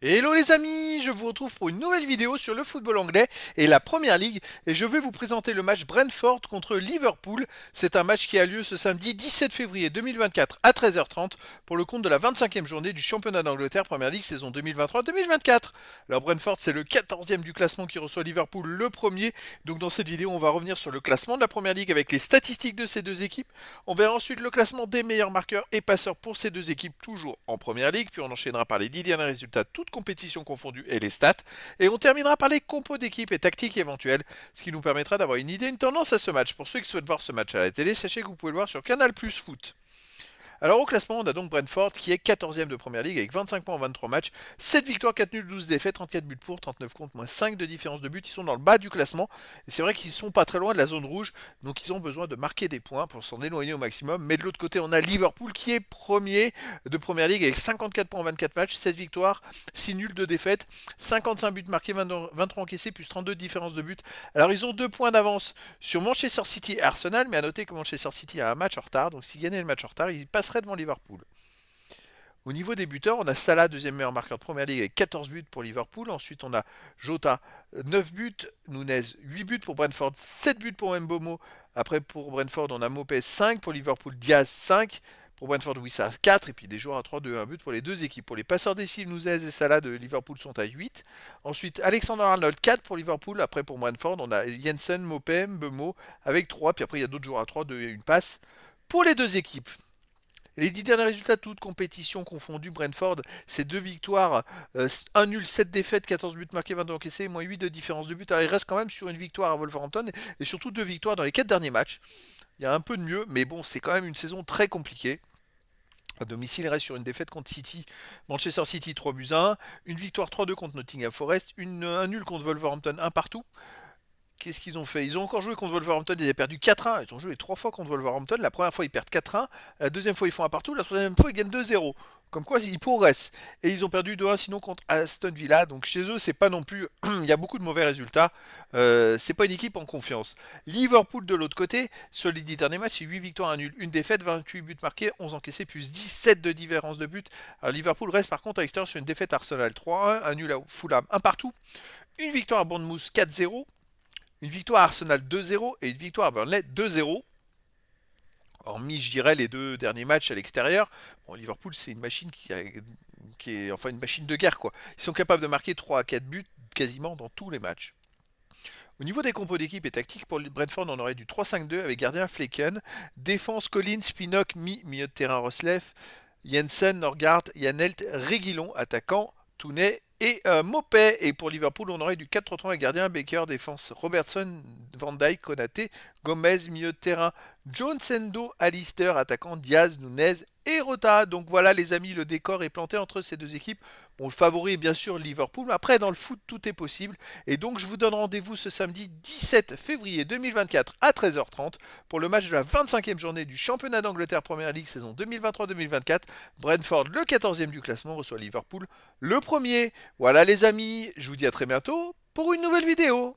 Hello les amis, je vous retrouve pour une nouvelle vidéo sur le football anglais et la Première Ligue et je vais vous présenter le match Brentford contre Liverpool. C'est un match qui a lieu ce samedi 17 février 2024 à 13h30 pour le compte de la 25e journée du championnat d'Angleterre Première Ligue saison 2023-2024. Alors Brentford c'est le 14e du classement qui reçoit Liverpool le premier. Donc dans cette vidéo on va revenir sur le classement de la Première Ligue avec les statistiques de ces deux équipes. On verra ensuite le classement des meilleurs marqueurs et passeurs pour ces deux équipes toujours en Première Ligue. Puis on enchaînera par les 10 derniers résultats toutes compétitions confondues et les stats. Et on terminera par les compos d'équipe et tactiques éventuelles, ce qui nous permettra d'avoir une idée, une tendance à ce match. Pour ceux qui souhaitent voir ce match à la télé, sachez que vous pouvez le voir sur Canal Plus Foot. Alors au classement, on a donc Brentford qui est 14e de Première Ligue avec 25 points en 23 matchs, 7 victoires, 4 nuls, 12 défaites, 34 buts pour, 39 contre, moins 5 de différence de but. Ils sont dans le bas du classement et c'est vrai qu'ils sont pas très loin de la zone rouge, donc ils ont besoin de marquer des points pour s'en éloigner au maximum. Mais de l'autre côté, on a Liverpool qui est premier de Première Ligue avec 54 points en 24 matchs, 7 victoires, 6 nuls, 2 défaites, 55 buts marqués, 23 encaissés, plus 32 de différence de but. Alors ils ont 2 points d'avance sur Manchester City et Arsenal, mais à noter que Manchester City a un match en retard, donc s'ils gagnaient le match en retard, ils passeraient devant Liverpool. Au niveau des buteurs, on a Salah, deuxième meilleur marqueur de Première Ligue avec 14 buts pour Liverpool. Ensuite, on a Jota, 9 buts. Nunez, 8 buts pour Brentford, 7 buts pour Mbomo. Après, pour Brentford, on a Mopé, 5 pour Liverpool, Diaz, 5. Pour Brentford, Wissa, 4. Et puis des joueurs à 3-2, 1 but pour les deux équipes. Pour les passeurs décisifs, Nunez et Salah de Liverpool sont à 8. Ensuite, Alexander-Arnold, 4 pour Liverpool. Après, pour Brentford, on a Jensen, Mopé, Mbemo avec 3. Puis après, il y a d'autres joueurs à 3, 2 et une passe. Pour les deux équipes, les 10 derniers résultats, toutes compétitions confondues, Brentford, c'est 2 victoires, 1 nul, 7 défaites, 14 buts marqués, 22 encaissés, moins 8 de différence de but. Alors il reste quand même sur une victoire à Wolverhampton et surtout 2 victoires dans les 4 derniers matchs. Il y a un peu de mieux, mais bon, c'est quand même une saison très compliquée. À domicile, il reste sur une défaite contre City, Manchester City 3 buts à 1, une victoire 3-2 contre Nottingham Forest, un nul contre Wolverhampton 1 partout. Qu'est-ce qu'ils ont fait? Ils ont encore joué contre Wolverhampton, ils avaient perdu 4-1. Ils ont joué 3 fois contre Wolverhampton. La première fois, ils perdent 4-1. La deuxième fois, ils font un partout. La troisième fois, ils gagnent 2-0. Comme quoi, ils progressent. Et ils ont perdu 2-1 sinon contre Aston Villa. Donc chez eux, c'est pas non plus. Il y a beaucoup de mauvais résultats. C'est pas une équipe en confiance. Liverpool de l'autre côté, sur les 10 derniers matchs, c'est 8 victoires, 1 nul, une défaite, 28 buts marqués, 11 encaissés, plus 17 de différence de but. Alors Liverpool reste par contre à l'extérieur sur une défaite Arsenal 3-1, un nul à Fulham, un partout, une victoire à Bournemouth 4-0, une victoire à Arsenal 2-0 et une victoire à Burnley 2-0. Hormis, je dirais, les deux derniers matchs à l'extérieur. Bon, Liverpool, c'est une machine qui est enfin une machine de guerre, quoi. Ils sont capables de marquer 3 à 4 buts quasiment dans tous les matchs. Au niveau des compos d'équipe et tactique, pour Brentford, on aurait du 3-5-2 avec gardien Flecken, défense Collins, Pinnock, milieu de terrain Rosleff, Jensen, Norgard, Yanelt, Reguilon, attaquant, Tounet et Mopé. Et pour Liverpool, on aurait du 4-3-3 avec gardien Baker, défense Robertson, Van Dijk, Konaté, Gomez, milieu de terrain, Jones Endo, Alistair, attaquant Diaz, Nunez et Rota. Donc voilà les amis, le décor est planté entre ces deux équipes. Bon, le favori est bien sûr Liverpool, mais après dans le foot tout est possible. Et donc je vous donne rendez-vous ce samedi 17 février 2024 à 13h30 pour le match de la 25e journée du championnat d'Angleterre Première Ligue saison 2023-2024. Brentford, le 14e du classement, reçoit Liverpool, le premier. Voilà les amis, je vous dis à très bientôt pour une nouvelle vidéo.